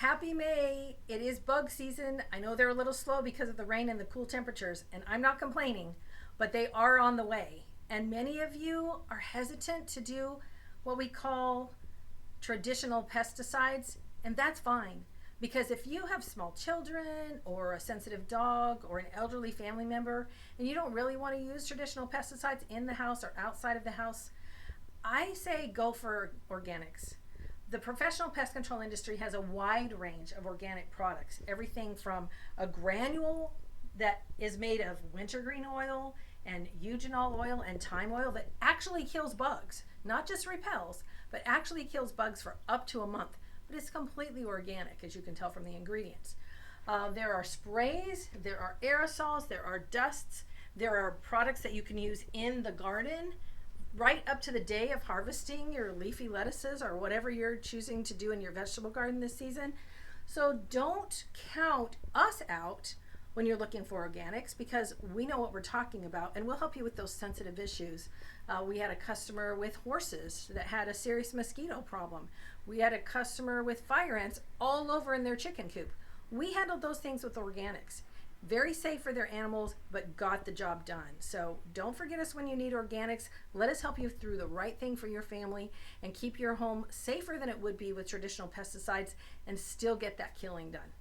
Happy May. It is bug season. I know they're a little slow because of the rain and the cool temperatures, and I'm not complaining, but they are on the way. And many of you are hesitant to do what we call traditional pesticides, and that's fine. Because if you have small children or a sensitive dog or an elderly family member and you don't really want to use traditional pesticides in the house or outside of the house, I say go for organics. The professional pest control industry has a wide range of organic products, everything from a granule that is made of wintergreen oil and eugenol oil and thyme oil that actually kills bugs, not just repels, but actually kills bugs for up to a month. But it's completely organic, as you can tell from the ingredients. There are sprays, there are aerosols, there are dusts, there are products that you can use in the garden right up to the day of harvesting your leafy lettuces or whatever you're choosing to do in your vegetable garden this season. So don't count us out when you're looking for organics, because we know what we're talking about and we'll help you with those sensitive issues. We had a customer with horses that had a serious mosquito problem. We had a customer with fire ants all over in their chicken coop. We handled those things with organics. Very safe for their animals, but got the job done. So don't forget us when you need organics. Let us help you through the right thing for your family and keep your home safer than it would be with traditional pesticides and still get that killing done.